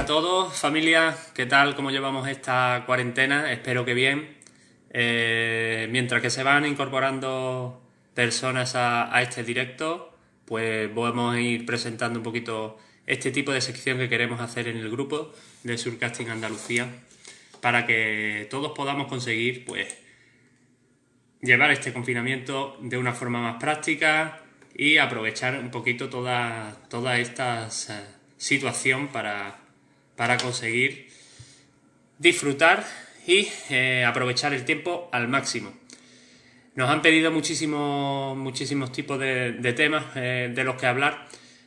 a todos, familia, ¿qué tal? ¿Cómo llevamos esta cuarentena? Espero que bien. Mientras que se van incorporando personas a este directo, pues vamos a ir presentando un poquito este tipo de sección que queremos hacer en el grupo de Surcasting Andalucía para que todos podamos conseguir, pues, llevar este confinamiento de una forma más práctica y aprovechar un poquito toda esta situación para conseguir disfrutar y aprovechar el tiempo al máximo. Nos han pedido muchísimos tipos de temas de los que hablar,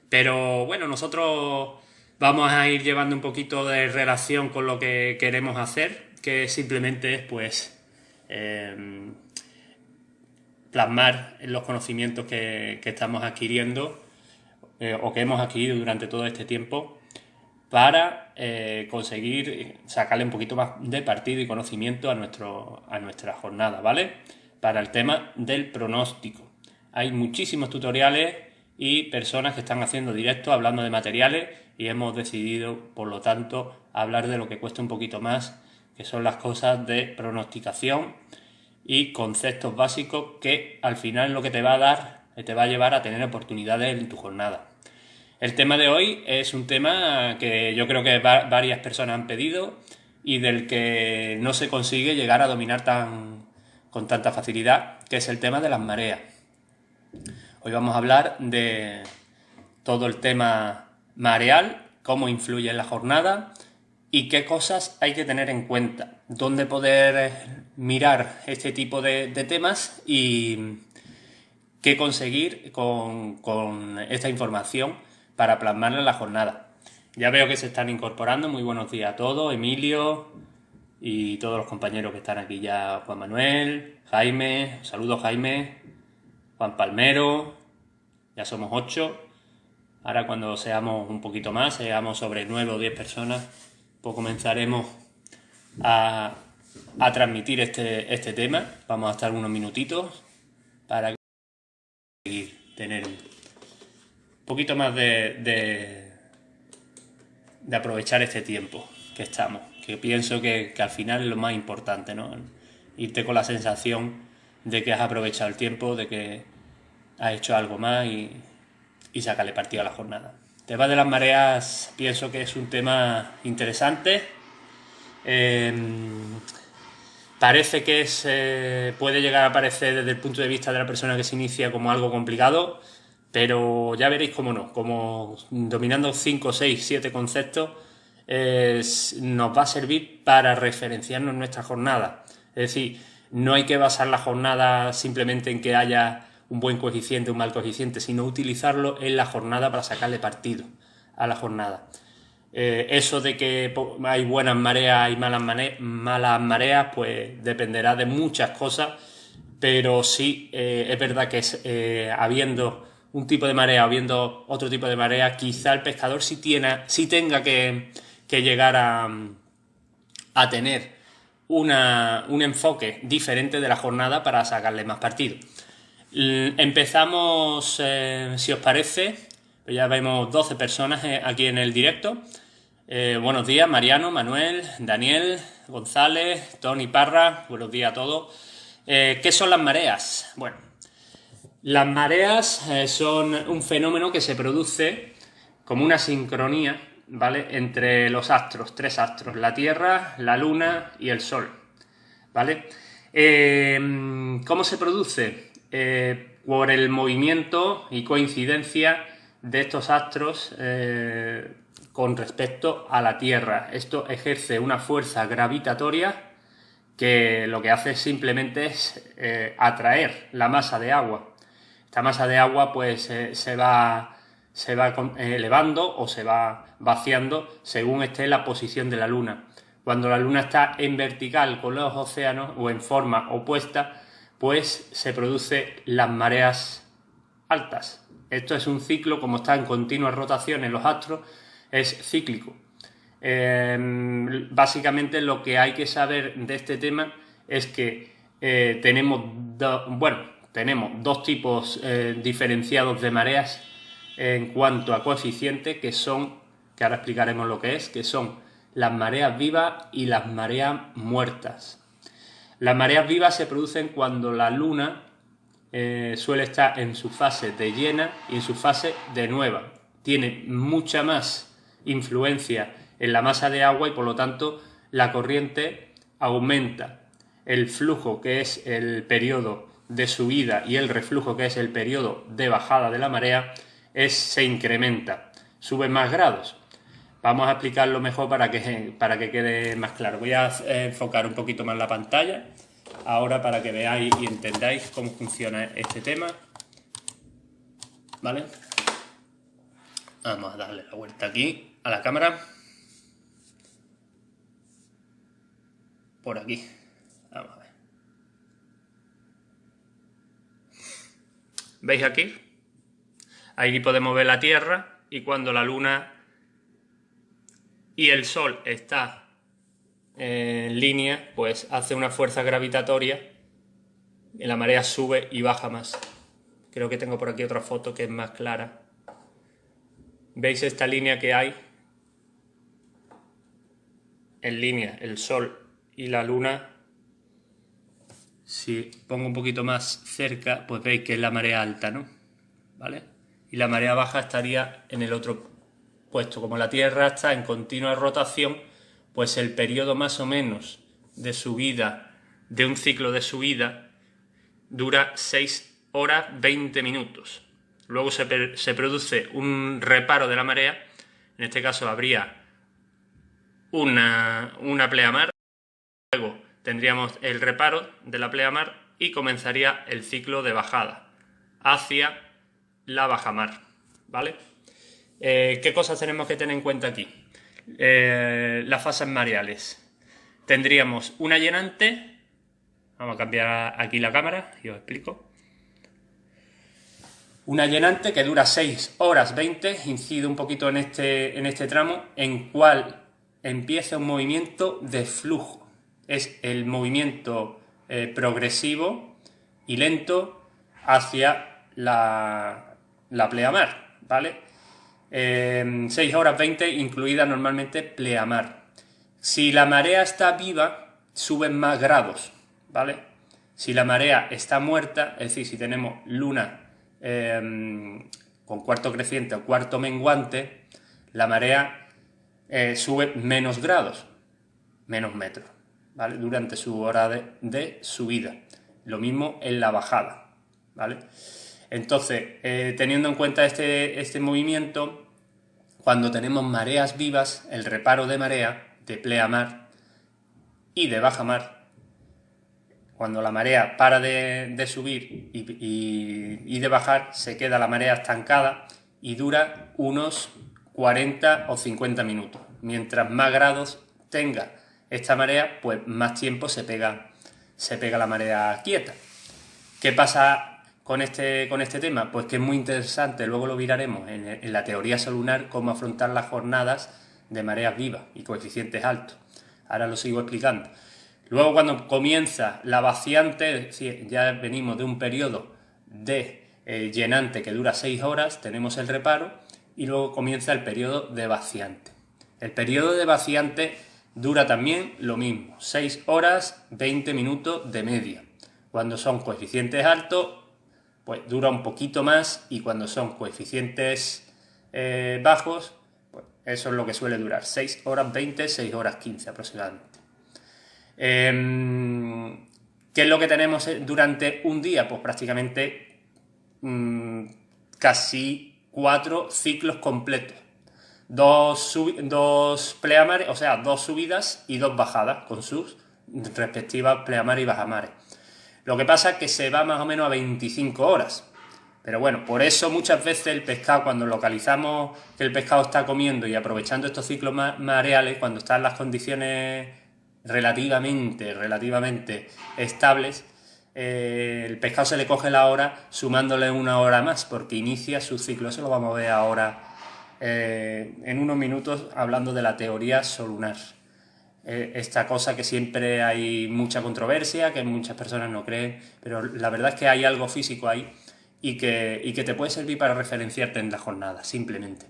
pero bueno, nosotros vamos a ir llevando un poquito de relación con lo que queremos hacer, que simplemente es pues plasmar los conocimientos que estamos adquiriendo o que hemos adquirido durante todo este tiempo para conseguir sacarle un poquito más de partido y conocimiento a nuestra jornada, ¿vale? Para el tema del pronóstico. Hay muchísimos tutoriales y personas que están haciendo directos hablando de materiales y hemos decidido, por lo tanto, hablar de lo que cuesta un poquito más, que son las cosas de pronosticación y conceptos básicos que al final lo que te va a dar, te va a llevar a tener oportunidades en tu jornada. El tema de hoy es un tema que yo creo que varias personas han pedido y del que no se consigue llegar a dominar con tanta facilidad, que es el tema de las mareas. Hoy vamos a hablar de todo el tema mareal, cómo influye en la jornada y qué cosas hay que tener en cuenta, dónde poder mirar este tipo de temas y qué conseguir con esta información para plasmarla en la jornada. Ya veo que se están incorporando. Muy buenos días a todos, Emilio y todos los compañeros que están aquí ya, Juan Manuel, Jaime, saludos Jaime, Juan Palmero, ya somos 8. Ahora cuando seamos un poquito más, seamos sobre 9 o 10 personas, pues comenzaremos a transmitir este tema. Vamos a estar unos minutitos para tener un poquito más de aprovechar este tiempo que estamos, que pienso que al final es lo más importante, ¿no? Irte con la sensación de que has aprovechado el tiempo, de que has hecho algo más y sacarle partido a la jornada. El tema de las mareas pienso que es un tema interesante. Parece que puede llegar a parecer desde el punto de vista de la persona que se inicia como algo complicado, pero ya veréis cómo no, como dominando 5, 6, 7 conceptos nos va a servir para referenciarnos en nuestra jornada. Es decir, no hay que basar la jornada simplemente en que haya un buen coeficiente, un mal coeficiente, sino utilizarlo en la jornada para sacarle partido a la jornada. Eso de que hay buenas mareas y malas mareas, pues dependerá de muchas cosas, pero sí es verdad que habiendo un tipo de marea o habiendo otro tipo de marea, quizá el pescador sí tenga que llegar a tener un enfoque diferente de la jornada para sacarle más partido. Empezamos, si os parece, ya vemos 12 personas aquí en el directo. Buenos días, Mariano, Manuel, Daniel, González, Tony Parra, buenos días a todos. ¿Qué son las mareas? Bueno, las mareas son un fenómeno que se produce como una sincronía, ¿vale?, entre los astros, 3 astros, la Tierra, la Luna y el Sol, ¿vale? ¿Cómo se produce? Por el movimiento y coincidencia de estos astros con respecto a la Tierra. Esto ejerce una fuerza gravitatoria que lo que hace simplemente es atraer la masa de agua. Esta masa de agua pues se va elevando o se va vaciando según esté la posición de la Luna. Cuando la Luna está en vertical con los océanos o en forma opuesta, pues se producen las mareas altas. Esto es un ciclo, como está en continua rotación en los astros, es cíclico. Básicamente lo que hay que saber de este tema es que tenemos dos tipos diferenciados de mareas en cuanto a coeficiente, que son que ahora explicaremos lo que son las mareas vivas y las mareas muertas. Las mareas vivas se producen cuando la luna suele estar en su fase de llena y en su fase de nueva. Tiene mucha más influencia en la masa de agua y por lo tanto la corriente aumenta. El flujo, que es el periodo de subida, y el reflujo, que es el periodo de bajada de la marea, se incrementa, sube más grados. Vamos a explicarlo mejor para que quede más claro. Voy a enfocar un poquito más la pantalla ahora para que veáis y entendáis cómo funciona este tema. ¿Vale? Vamos a darle la vuelta aquí a la cámara. Por aquí. Vamos a ver. ¿Veis aquí? Aquí podemos ver la Tierra, y cuando la Luna y el Sol está en línea, pues hace una fuerza gravitatoria y la marea sube y baja más. Creo que tengo por aquí otra foto que es más clara. ¿Veis esta línea que hay? En línea, el Sol y la Luna. Si pongo un poquito más cerca, pues veis que es la marea alta, ¿no? ¿Vale? Y la marea baja estaría en el otro puesto. Como la Tierra está en continua rotación, pues el periodo más o menos de subida, de un ciclo de subida, dura 6 horas 20 minutos. Luego se produce un reparo de la marea. En este caso habría una pleamar. Luego tendríamos el reparo de la pleamar y comenzaría el ciclo de bajada hacia la bajamar, ¿vale? ¿Qué cosas tenemos que tener en cuenta aquí? Las fases mareales. Tendríamos una llenante. Vamos a cambiar aquí la cámara y os explico. Una llenante que dura 6 horas 20, incide un poquito en este tramo, en cual empieza un movimiento de flujo. Es el movimiento progresivo y lento hacia la pleamar, ¿vale? 6 horas 20, incluida normalmente pleamar. Si la marea está viva, suben más grados, ¿vale? Si la marea está muerta, es decir, si tenemos luna con cuarto creciente o cuarto menguante, la marea sube menos grados, menos metros, ¿vale? Durante su hora de subida. Lo mismo en la bajada, ¿vale? Entonces, teniendo en cuenta este movimiento, cuando tenemos mareas vivas, el reparo de marea, de pleamar y de bajamar, cuando la marea para de subir y de bajar, se queda la marea estancada y dura unos 40 o 50 minutos. Mientras más grados tenga esta marea, pues más tiempo se pega la marea quieta. ¿Qué pasa con este tema? Pues que es muy interesante, luego lo miraremos en la teoría solar, cómo afrontar las jornadas de mareas vivas y coeficientes altos. Ahora lo sigo explicando. Luego, cuando comienza la vaciante, es decir, ya venimos de un periodo de llenante que dura 6 horas, tenemos el reparo, y luego comienza el periodo de vaciante. El periodo de vaciante dura también lo mismo, 6 horas 20 minutos de media. Cuando son coeficientes altos, pues dura un poquito más, y cuando son coeficientes bajos, pues eso es lo que suele durar, 6 horas 20, 6 horas 15 aproximadamente. ¿Qué es lo que tenemos durante un día? Pues prácticamente casi 4 ciclos completos. Dos pleamares, o sea, 2 subidas y 2 bajadas con sus respectivas pleamares y bajamares. Lo que pasa es que se va más o menos a 25 horas. Pero bueno, por eso muchas veces el pescado, cuando localizamos que el pescado está comiendo y aprovechando estos ciclos mareales, cuando están las condiciones relativamente estables, el pescado se le coge la hora sumándole una hora más, porque inicia su ciclo. Eso lo vamos a ver ahora en unos minutos, hablando de la teoría solar. Esta cosa que siempre hay mucha controversia, que muchas personas no creen, pero la verdad es que hay algo físico ahí y que te puede servir para referenciarte en la jornada, simplemente.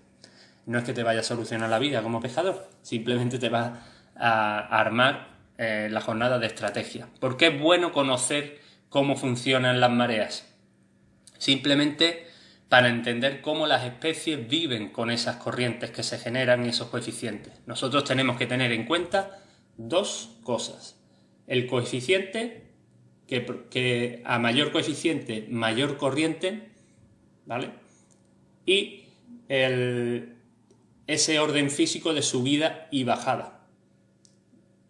no es que te vaya a solucionar la vida como pescador, simplemente te va a armar la jornada de estrategia. ¿Por qué es bueno conocer cómo funcionan las mareas? Simplemente para entender cómo las especies viven con esas corrientes que se generan y esos coeficientes. Nosotros tenemos que tener en cuenta dos cosas. El coeficiente, que a mayor coeficiente, mayor corriente, ¿vale? Y ese orden físico de subida y bajada.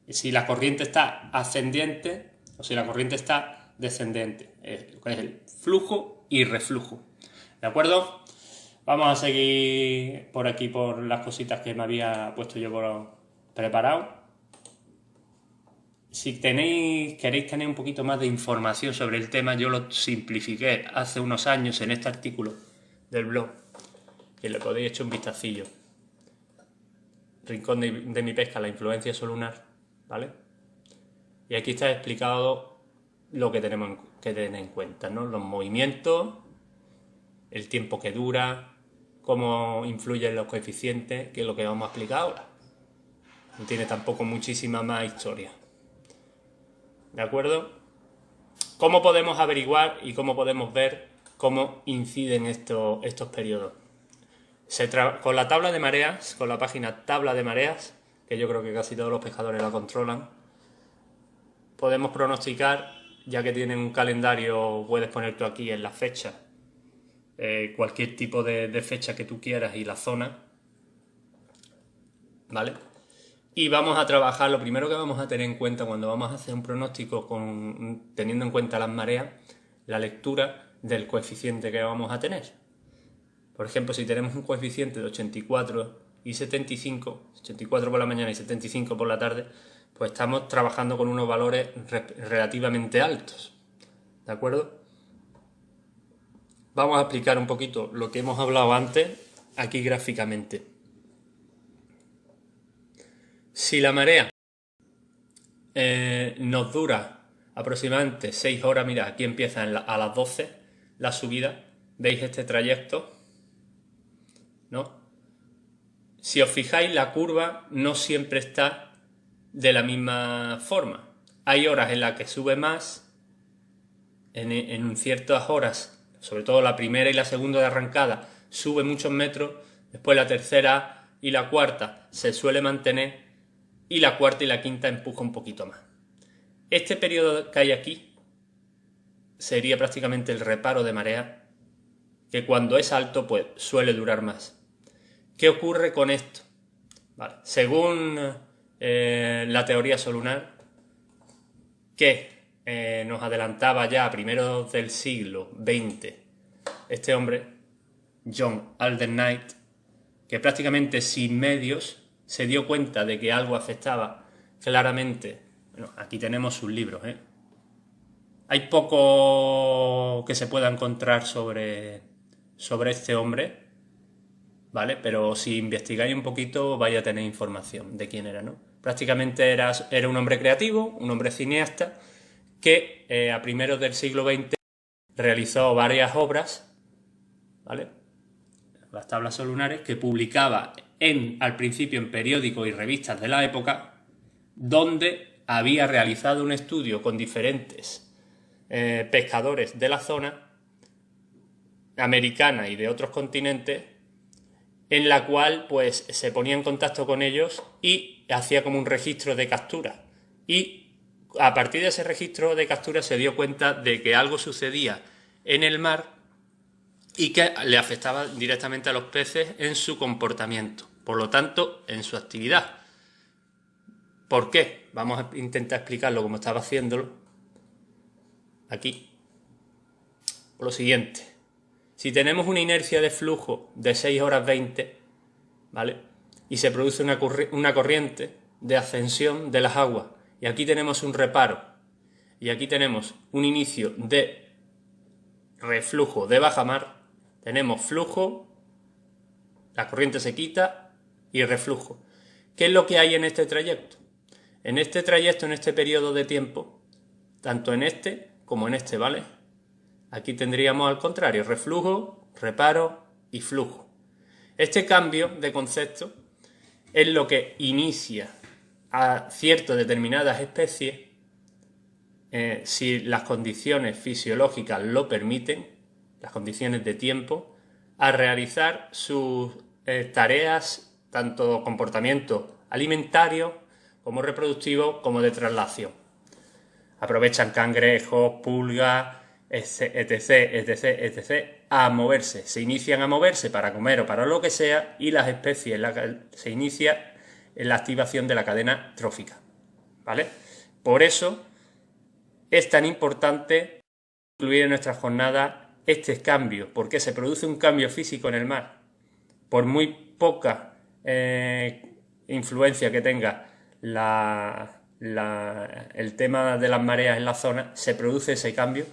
Si la corriente está ascendiente o si la corriente está descendente. Lo que es el flujo y reflujo. ¿De acuerdo? Vamos a seguir por aquí por las cositas que me había puesto yo preparado. Si queréis tener un poquito más de información sobre el tema, yo lo simplifiqué hace unos años en este artículo del blog, que le podéis echar un vistacillo. Rincón de mi pesca, la influencia solunar, ¿vale? Y aquí está explicado lo que tenemos que tener en cuenta, ¿no? Los movimientos, el tiempo que dura, cómo influyen los coeficientes, que es lo que vamos a explicar ahora. No tiene tampoco muchísima más historia. ¿De acuerdo? ¿Cómo podemos averiguar y cómo podemos ver cómo inciden estos periodos? Con la tabla de mareas, con la página tabla de mareas, que yo creo que casi todos los pescadores la controlan, podemos pronosticar, ya que tienen un calendario, puedes poner tú aquí en la fecha, cualquier tipo de fecha que tú quieras y la zona, ¿vale? Y vamos a trabajar, lo primero que vamos a tener en cuenta cuando vamos a hacer un pronóstico teniendo en cuenta las mareas, la lectura del coeficiente que vamos a tener. Por ejemplo, si tenemos un coeficiente de 84 y 75, 84 por la mañana y 75 por la tarde, pues estamos trabajando con unos valores relativamente altos. ¿De acuerdo? Vamos a explicar un poquito lo que hemos hablado antes aquí gráficamente. Si la marea nos dura aproximadamente 6 horas, mira, aquí empieza a las 12 la subida, veis este trayecto, ¿no? Si os fijáis, la curva no siempre está de la misma forma. Hay horas en las que sube más, en ciertas horas, sobre todo la primera y la segunda de arrancada, sube muchos metros, después la tercera y la cuarta se suele mantener y la cuarta y la quinta empuja un poquito más. Este periodo que hay aquí sería prácticamente el reparo de marea, que cuando es alto pues suele durar más. ¿Qué ocurre con esto? Vale. Según la teoría solunar, que nos adelantaba ya a primeros del siglo XX este hombre, John Alden Knight, que prácticamente sin medios se dio cuenta de que algo afectaba claramente. Bueno, aquí tenemos sus libros, ¿eh? Hay poco que se pueda encontrar sobre este hombre, ¿vale? Pero si investigáis un poquito vais a tener información de quién era, ¿no? Prácticamente era un hombre creativo, un hombre cineasta, que a primeros del siglo XX realizó varias obras, ¿vale? Las tablas solunares, que publicaba al principio en periódicos y revistas de la época, donde había realizado un estudio con diferentes pescadores de la zona americana y de otros continentes, en la cual pues se ponía en contacto con ellos y hacía como un registro de captura. Y a partir de ese registro de captura se dio cuenta de que algo sucedía en el mar y que le afectaba directamente a los peces en su comportamiento, por lo tanto en su actividad. ¿Por qué? Vamos a intentar explicarlo como estaba haciéndolo aquí. Por lo siguiente, si tenemos una inercia de flujo de 6 horas 20, ¿vale? Y se produce una corriente de ascensión de las aguas, y aquí tenemos un reparo, y aquí tenemos un inicio de reflujo de bajamar, tenemos flujo, la corriente se quita y reflujo. ¿Qué es lo que hay en este trayecto? En este trayecto, en este periodo de tiempo, tanto en este como en este, ¿vale? Aquí tendríamos al contrario, reflujo, reparo y flujo. Este cambio de concepto es lo que inicia a ciertas determinadas especies, si las condiciones fisiológicas lo permiten, las condiciones de tiempo, a realizar sus tareas, tanto comportamiento alimentario como reproductivo, como de traslación. Aprovechan cangrejos, pulgas, etc, etc, etc, a moverse. Se inician a moverse para comer o para lo que sea, y las especies se inicia en la activación de la cadena trófica, ¿vale? Por eso es tan importante incluir en nuestra jornada este cambio, porque se produce un cambio físico en el mar. Por muy poca influencia que tenga el tema de las mareas en la zona, se produce ese cambio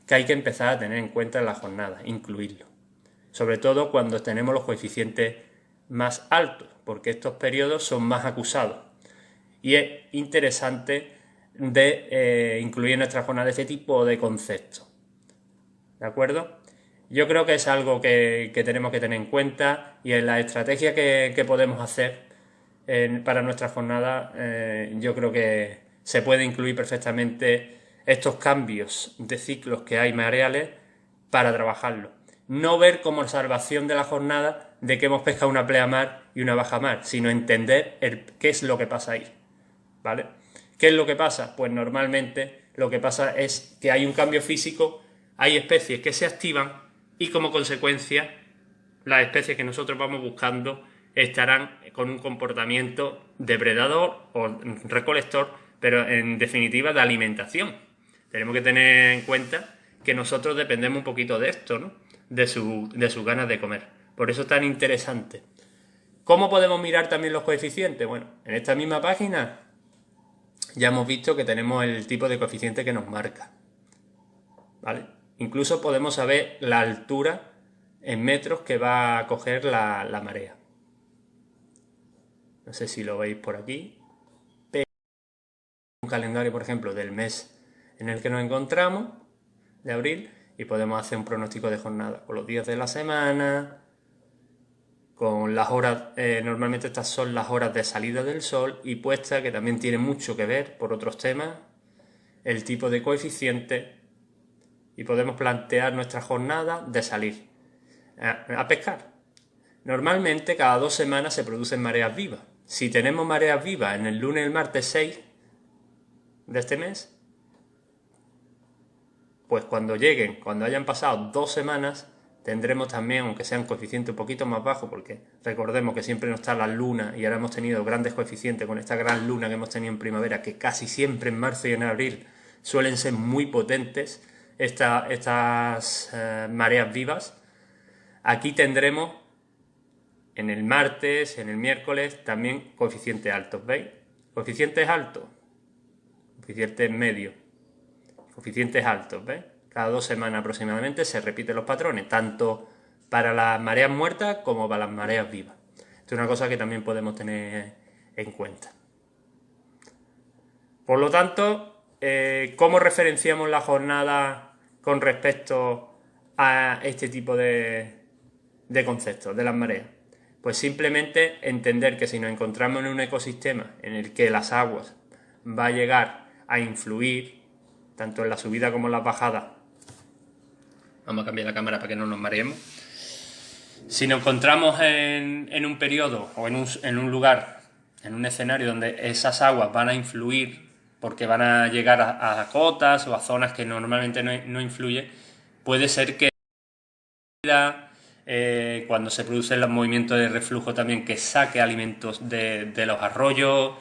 que hay que empezar a tener en cuenta en la jornada, incluirlo. Sobre todo cuando tenemos los coeficientes más altos, porque estos periodos son más acusados. Y es interesante de incluir en nuestra jornada este tipo de conceptos. ¿De acuerdo? Yo creo que es algo que tenemos que tener en cuenta, y en la estrategia que podemos hacer para nuestra jornada, yo creo que se puede incluir perfectamente estos cambios de ciclos que hay mareales para trabajarlo. No ver como salvación de la jornada de que hemos pescado una pleamar y una bajamar, sino entender qué es lo que pasa ahí, ¿vale? ¿Qué es lo que pasa? Pues normalmente lo que pasa es que hay un cambio físico, hay especies que se activan, y como consecuencia las especies que nosotros vamos buscando estarán con un comportamiento depredador o recolector, pero en definitiva de alimentación. Tenemos que tener en cuenta que nosotros dependemos un poquito de esto, ¿no? De sus ganas de comer. Por eso es tan interesante. ¿Cómo podemos mirar también los coeficientes? Bueno, en esta misma página ya hemos visto que tenemos el tipo de coeficiente que nos marca, ¿vale? Incluso podemos saber la altura en metros que va a coger la marea. No sé si lo veis por aquí. Un calendario, por ejemplo, del mes en el que nos encontramos, de abril, y podemos hacer un pronóstico de jornada con los días de la semana, con las horas. Normalmente estas son las horas de salida del sol y puesta, que también tiene mucho que ver por otros temas, el tipo de coeficiente, y podemos plantear nuestra jornada de salir a pescar. Normalmente cada 2 semanas se producen mareas vivas. Si tenemos mareas vivas en el lunes y el martes 6 de este mes, pues cuando hayan pasado 2 semanas, tendremos también, aunque sea un coeficiente un poquito más bajo, porque recordemos que siempre no está la luna, y ahora hemos tenido grandes coeficientes con esta gran luna que hemos tenido en primavera, que casi siempre en marzo y en abril suelen ser muy potentes estas mareas vivas. Aquí tendremos en el martes, en el miércoles, también coeficientes altos, ¿veis? Coeficientes altos, coeficientes medios, coeficientes altos, ¿ves? Cada 2 semanas aproximadamente se repiten los patrones, tanto para las mareas muertas como para las mareas vivas. Esto es una cosa que también podemos tener en cuenta. Por lo tanto, ¿cómo referenciamos la jornada con respecto a este tipo de conceptos de las mareas? Pues simplemente entender que si nos encontramos en un ecosistema en el que las aguas va a llegar a influir tanto en la subida como en la bajada. Vamos a cambiar la cámara para que no nos mareemos. Si nos encontramos en un periodo o en un lugar, en un escenario donde esas aguas van a influir porque van a llegar a cotas o a zonas que normalmente no influye, puede ser que cuando se producen los movimientos de reflujo también, que saque alimentos de los arroyos,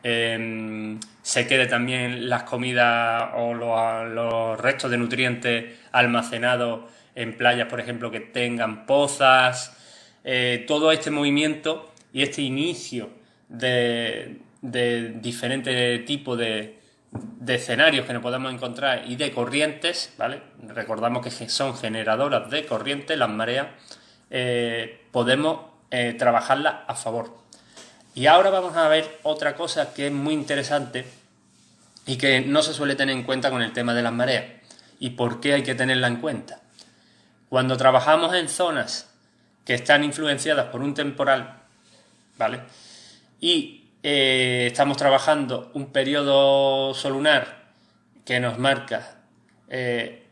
se quede también las comidas o los restos de nutrientes almacenados en playas, por ejemplo, que tengan pozas. Todo este movimiento y este inicio de diferentes tipos de escenarios que nos podemos encontrar y de corrientes, ¿vale? Recordamos que son generadoras de corrientes, las mareas, podemos trabajarlas a favor. Y ahora vamos a ver otra cosa que es muy interesante y que no se suele tener en cuenta con el tema de las mareas. ¿Y por qué hay que tenerla en cuenta? Cuando trabajamos en zonas que están influenciadas por un temporal, ¿vale? Y estamos trabajando un periodo solunar que nos marca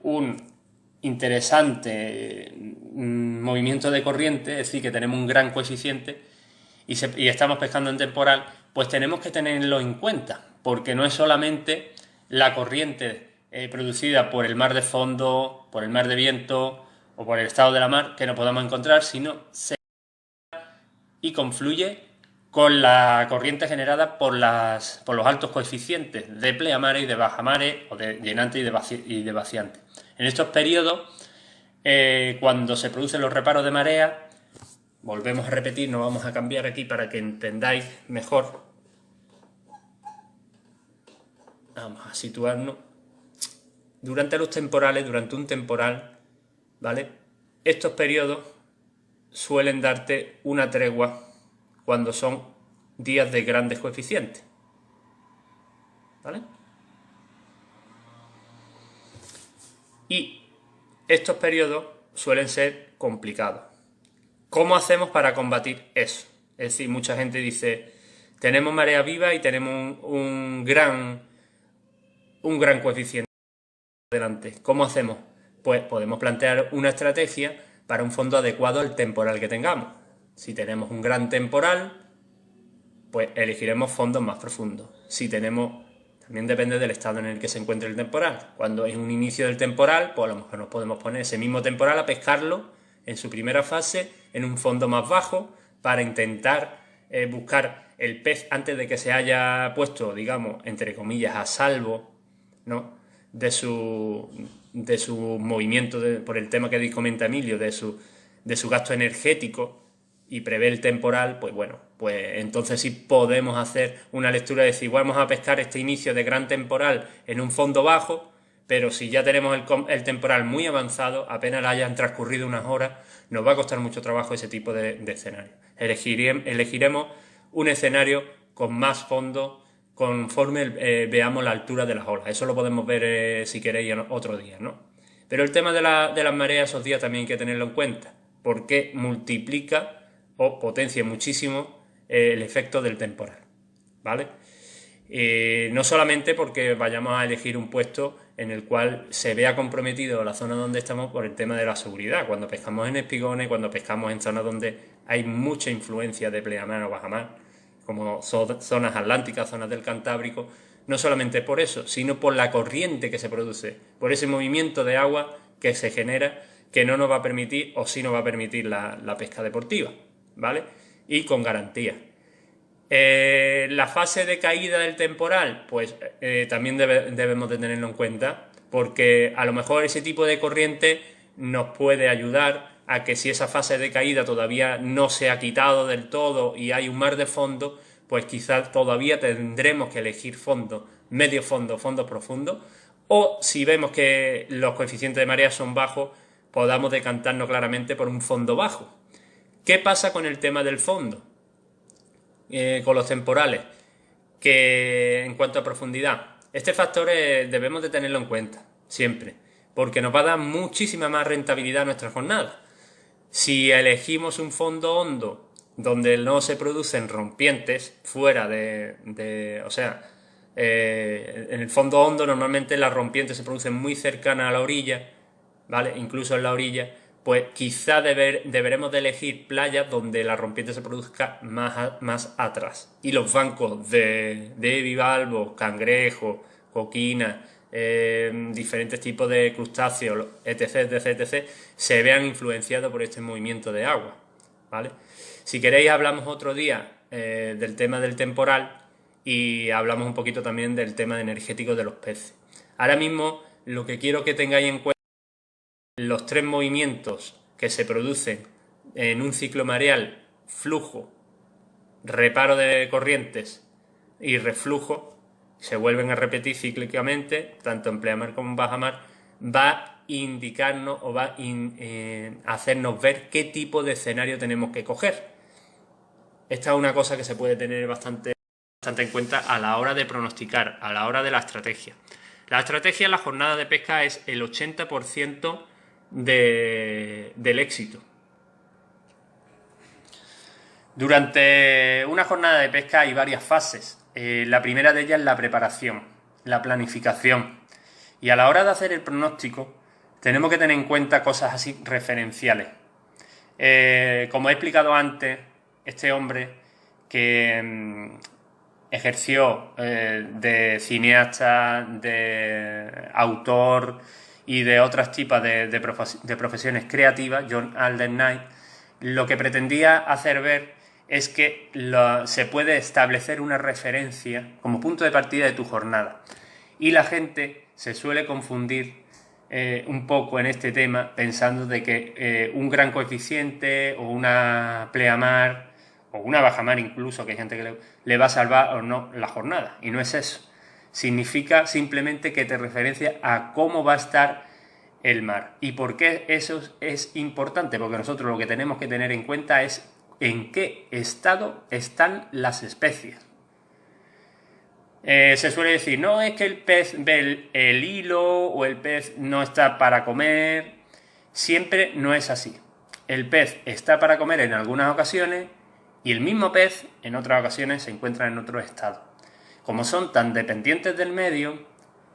un interesante movimiento de corriente, es decir, que tenemos un gran coeficiente y estamos pescando en temporal, pues tenemos que tenerlo en cuenta, porque no es solamente la corriente producida por el mar de fondo, por el mar de viento o por el estado de la mar que no podamos encontrar, sino y confluye con la corriente generada por los altos coeficientes de pleamare y de bajamare, o de llenante y de vaciante. En estos periodos, cuando se producen los reparos de marea, volvemos a repetir, nos vamos a cambiar aquí para que entendáis mejor. Vamos a situarnos. Durante los temporales, durante un temporal, ¿vale? Estos periodos suelen darte una tregua cuando son días de grandes coeficientes, ¿vale? Y estos periodos suelen ser complicados. ¿Cómo hacemos para combatir eso? Es decir, mucha gente dice, tenemos marea viva y tenemos un gran coeficiente delante. ¿Cómo hacemos? Pues podemos plantear una estrategia para un fondo adecuado al temporal que tengamos. Si tenemos un gran temporal, pues elegiremos fondos más profundos. Si tenemos, también depende del estado en el que se encuentre el temporal. Cuando es un inicio del temporal, pues a lo mejor nos podemos poner ese mismo temporal a pescarlo en su primera fase en un fondo más bajo para intentar buscar el pez antes de que se haya puesto, digamos, entre comillas, a salvo, ¿no?, de su movimiento por el tema que comenta Emilio, de su gasto energético, y prevé el temporal, pues bueno, pues entonces sí podemos hacer una lectura de decir, vamos a pescar este inicio de gran temporal en un fondo bajo, pero si ya tenemos el temporal muy avanzado, apenas hayan transcurrido unas horas, nos va a costar mucho trabajo ese tipo de escenario. Elegiremos un escenario con más fondo conforme veamos la altura de las olas. Eso lo podemos ver si queréis otro día, ¿no? Pero el tema de las mareas esos días también hay que tenerlo en cuenta, porque multiplica o potencia muchísimo el efecto del temporal, ¿vale? No solamente porque vayamos a elegir un puesto en el cual se vea comprometido la zona donde estamos por el tema de la seguridad. Cuando pescamos en espigones, cuando pescamos en zonas donde hay mucha influencia de pleamar o bajamar, como zonas atlánticas, zonas del Cantábrico, no solamente por eso, sino por la corriente que se produce, por ese movimiento de agua que se genera, que no nos va a permitir, o sí nos va a permitir la pesca deportiva, ¿vale? Y con garantía. La fase de caída del temporal, pues también debemos de tenerlo en cuenta, porque a lo mejor ese tipo de corriente nos puede ayudar a que si esa fase de caída todavía no se ha quitado del todo y hay un mar de fondo, pues quizás todavía tendremos que elegir fondos, medio fondo, fondos profundos, o si vemos que los coeficientes de marea son bajos, podamos decantarnos claramente por un fondo bajo. ¿Qué pasa con el tema del fondo? Con los temporales, que en cuanto a profundidad, este factor debemos de tenerlo en cuenta siempre, porque nos va a dar muchísima más rentabilidad a nuestra jornada. Si elegimos un fondo hondo donde no se producen rompientes fuera o sea, en el fondo hondo normalmente las rompientes se producen muy cercanas a la orilla, ¿vale? Incluso en la orilla, pues quizá deberemos de elegir playas donde la rompiente se produzca más atrás. Y los bancos de bivalvos, cangrejos, coquinas, diferentes tipos de crustáceos, etc., se vean influenciados por este movimiento de agua, ¿vale? Si queréis hablamos otro día del tema del temporal y hablamos un poquito también del tema energético de los peces. Ahora mismo lo que quiero que tengáis en cuenta los tres movimientos que se producen en un ciclo mareal: flujo, reparo de corrientes y reflujo, se vuelven a repetir cíclicamente, tanto en pleamar como en bajamar, va a indicarnos o va a hacernos ver qué tipo de escenario tenemos que coger. Esta es una cosa que se puede tener bastante en cuenta a la hora de pronosticar, a la hora de la estrategia. La estrategia en la jornada de pesca es el 80% del éxito. Durante una jornada de pesca hay varias fases. La primera de ellas es la preparación, la planificación. Y a la hora de hacer el pronóstico, tenemos que tener en cuenta cosas así referenciales. Como he explicado antes, este hombre que ejerció de cineasta, de autor y de otros tipos de profesiones creativas, John Alden Knight, lo que pretendía hacer ver es que se puede establecer una referencia como punto de partida de tu jornada. Y la gente se suele confundir un poco en este tema pensando de que un gran coeficiente o una pleamar o una bajamar incluso, que hay gente que le va a salvar o no la jornada. Y no es eso. Significa simplemente que te referencia a cómo va a estar el mar. ¿Y por qué eso es importante? Porque nosotros lo que tenemos que tener en cuenta es en qué estado están las especies. Se suele decir, no, es que el pez ve el hilo o el pez no está para comer. Siempre no es así. El pez está para comer en algunas ocasiones y el mismo pez en otras ocasiones se encuentra en otro estado. Como son tan dependientes del medio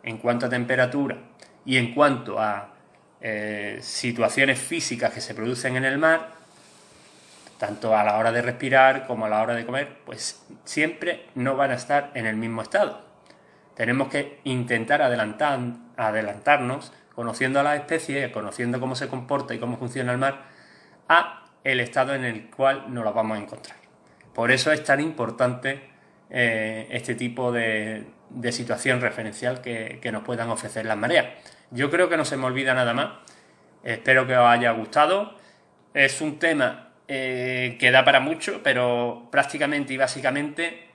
en cuanto a temperatura y en cuanto a situaciones físicas que se producen en el mar, tanto a la hora de respirar como a la hora de comer, pues siempre no van a estar en el mismo estado. Tenemos que intentar adelantarnos, conociendo a las especies, conociendo cómo se comporta y cómo funciona el mar, a el estado en el cual nos las vamos a encontrar. Por eso es tan importante este tipo de situación referencial que nos puedan ofrecer las mareas. Yo creo que no se me olvida nada más. Espero que os haya gustado. Es un tema que da para mucho, pero prácticamente y básicamente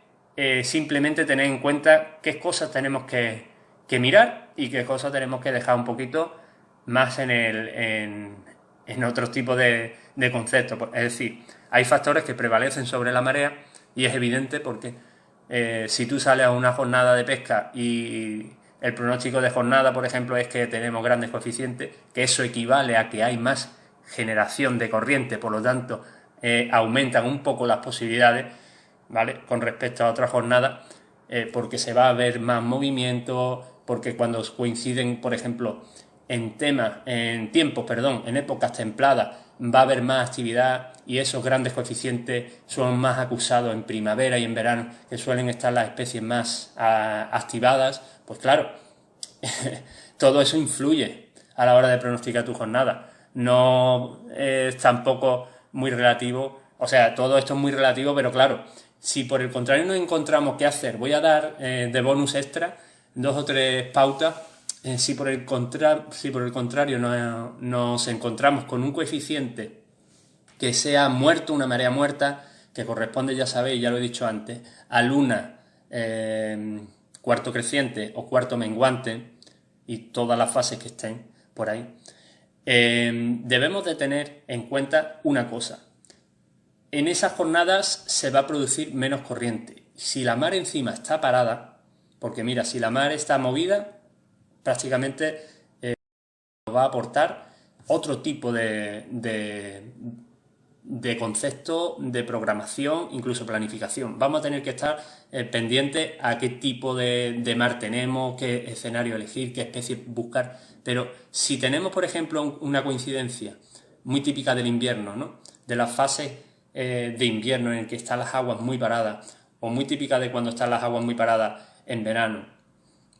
simplemente tener en cuenta qué cosas tenemos que mirar y qué cosas tenemos que dejar un poquito más en otros tipos de conceptos. Es decir, hay factores que prevalecen sobre la marea y es evidente porque si tú sales a una jornada de pesca y el pronóstico de jornada, por ejemplo, es que tenemos grandes coeficientes, que eso equivale a que hay más generación de corriente, por lo tanto aumentan un poco las posibilidades, ¿vale?, con respecto a otras jornadas, porque se va a ver más movimiento, porque cuando coinciden, por ejemplo, en épocas templadas, va a haber más actividad y esos grandes coeficientes son más acusados en primavera y en verano, que suelen estar las especies más activadas. Pues claro, todo eso influye a la hora de pronosticar tu jornada. No es tampoco muy relativo, o sea, todo esto es muy relativo, pero claro, si por el contrario nos encontramos qué hacer, voy a dar de bonus extra 2 o 3 pautas. Si por el contrario nos encontramos con un coeficiente que sea muerto, una marea muerta, que corresponde, ya sabéis, ya lo he dicho antes, a luna, cuarto creciente o cuarto menguante y todas las fases que estén por ahí, debemos de tener en cuenta una cosa. En esas jornadas se va a producir menos corriente. Si la mar encima está parada, porque mira, si la mar está movida, prácticamente nos va a aportar otro tipo de concepto, de programación, incluso planificación. Vamos a tener que estar pendientes a qué tipo de mar tenemos, qué escenario elegir, qué especie buscar. Pero si tenemos, por ejemplo, una coincidencia muy típica del invierno, ¿no?, de las fases de invierno en el que están las aguas muy paradas, o muy típica de cuando están las aguas muy paradas en verano,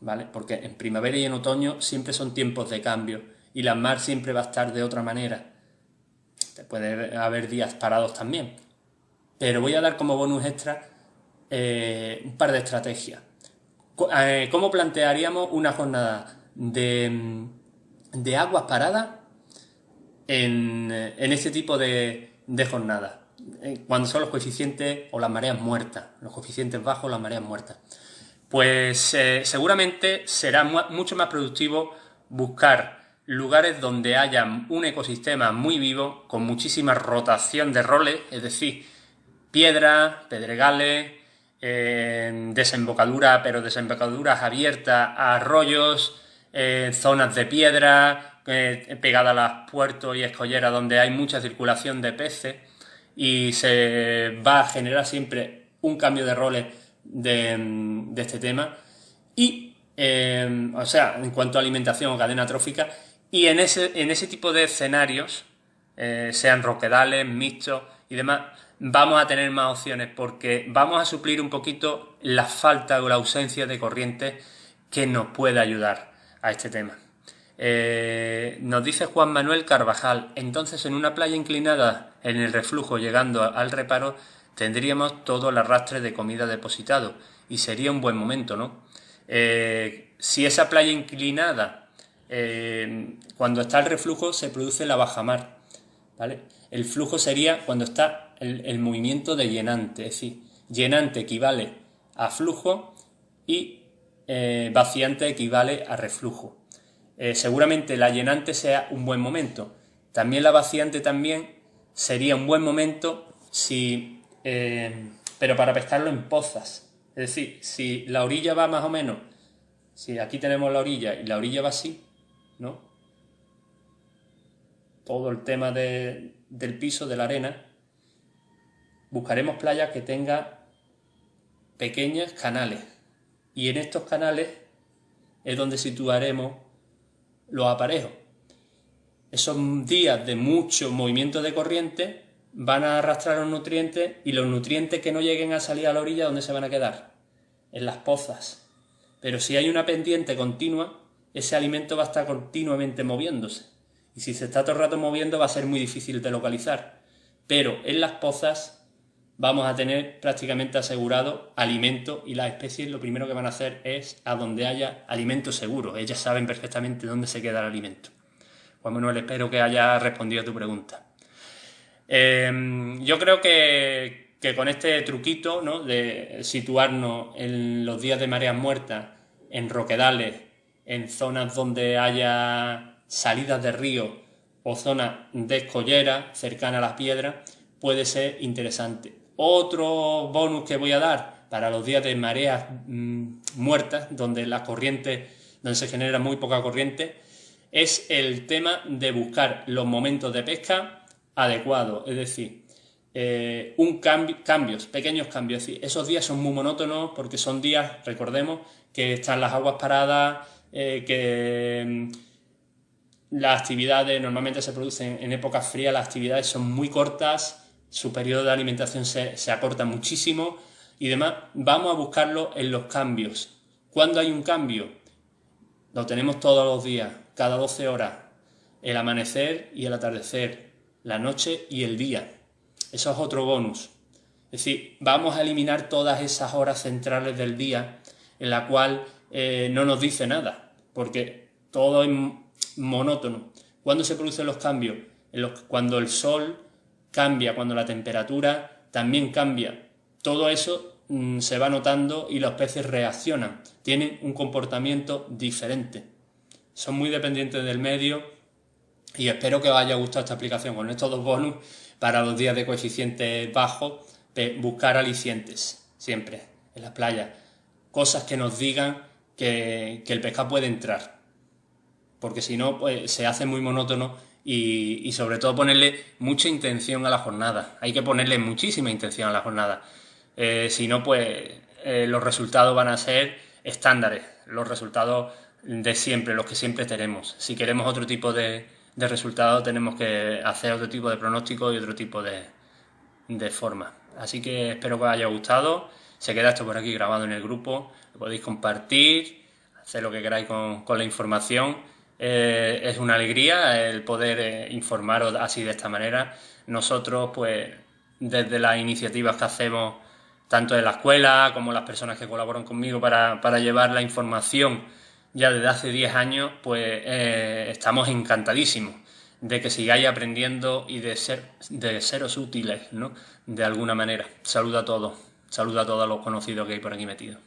¿vale? Porque en primavera y en otoño siempre son tiempos de cambio y la mar siempre va a estar de otra manera. Puede haber días parados también. Pero voy a dar como bonus extra un par de estrategias. ¿Cómo plantearíamos una jornada de aguas paradas en este tipo de jornadas? Cuando son los coeficientes o las mareas muertas, los coeficientes bajos, las mareas muertas. Pues seguramente será mucho más productivo buscar lugares donde haya un ecosistema muy vivo, con muchísima rotación de roles, es decir, piedras, pedregales, desembocaduras, pero desembocaduras abiertas a arroyos, zonas de piedra, pegadas a los puertos y escolleras donde hay mucha circulación de peces, y se va a generar siempre un cambio de roles de este tema. Y, o sea, en cuanto a alimentación o cadena trófica, y en ese tipo de escenarios, sean roquedales, mixtos y demás, vamos a tener más opciones porque vamos a suplir un poquito la falta o la ausencia de corriente que nos puede ayudar a este tema. Nos dice Juan Manuel Carvajal, entonces en una playa inclinada en el reflujo llegando al reparo tendríamos todo el arrastre de comida depositado y sería un buen momento, ¿no? Si esa playa inclinada, cuando está el reflujo se produce la bajamar, ¿vale? El flujo sería cuando está el movimiento de llenante, es decir, llenante equivale a flujo y vaciante equivale a reflujo. Seguramente la llenante sea un buen momento. También la vaciante también sería un buen momento si, pero para pescarlo en pozas. Es decir, si la orilla va más o menos, si aquí tenemos la orilla y la orilla va así, ¿no? Todo el tema del piso, de la arena, buscaremos playas que tengan pequeños canales. Y en estos canales es donde situaremos los aparejos. Esos días de mucho movimiento de corriente van a arrastrar los nutrientes y los nutrientes que no lleguen a salir a la orilla, ¿dónde se van a quedar? En las pozas. Pero si hay una pendiente continua, ese alimento va a estar continuamente moviéndose. Y si se está todo el rato moviendo va a ser muy difícil de localizar. Pero en las pozas vamos a tener prácticamente asegurado alimento y las especies lo primero que van a hacer es a donde haya alimento seguro. Ellas saben perfectamente dónde se queda el alimento. Juan Manuel, espero que haya respondido a tu pregunta. Yo creo que con este truquito, ¿no?, de situarnos en los días de mareas muertas, en roquedales, en zonas donde haya salidas de río o zonas de escollera cercanas a las piedras, puede ser interesante. Otro bonus que voy a dar para los días de mareas muertas, donde la corriente, donde se genera muy poca corriente, es el tema de buscar los momentos de pesca adecuados, es decir, pequeños cambios. Es decir, esos días son muy monótonos porque son días, recordemos, que están las aguas paradas, que las actividades normalmente se producen en épocas frías, las actividades son muy cortas, su periodo de alimentación se acorta muchísimo y demás. Vamos a buscarlo en los cambios. ¿Cuándo hay un cambio? Lo tenemos todos los días, cada 12 horas, el amanecer y el atardecer, la noche y el día. Eso es otro bonus. Es decir, vamos a eliminar todas esas horas centrales del día en la cual no nos dice nada, porque todo es monótono. ¿Cuándo se producen los cambios? Cuando el sol cambia, cuando la temperatura también cambia. Todo eso se va notando y los peces reaccionan, tienen un comportamiento diferente. Son muy dependientes del medio y espero que os haya gustado esta aplicación con estos dos bonus para los días de coeficiente bajo, buscar alicientes siempre en las playas, cosas que nos digan que el pescado puede entrar, porque si no pues se hace muy monótono y sobre todo ponerle mucha intención a la jornada. Hay que ponerle muchísima intención a la jornada. Si no, pues los resultados van a ser estándares, los resultados de siempre, los que siempre tenemos. Si queremos otro tipo de resultados, tenemos que hacer otro tipo de pronóstico y otro tipo de forma. Así que espero que os haya gustado. Se queda esto por aquí grabado en el grupo, lo podéis compartir, hacer lo que queráis con la información. Es una alegría el poder informaros así de esta manera. Nosotros, pues, desde las iniciativas que hacemos, tanto en la escuela como las personas que colaboran conmigo para llevar la información ya desde hace 10 años, pues estamos encantadísimos de que sigáis aprendiendo y de seros útiles, ¿no?, de alguna manera. Saludo a todos los conocidos que hay por aquí metidos.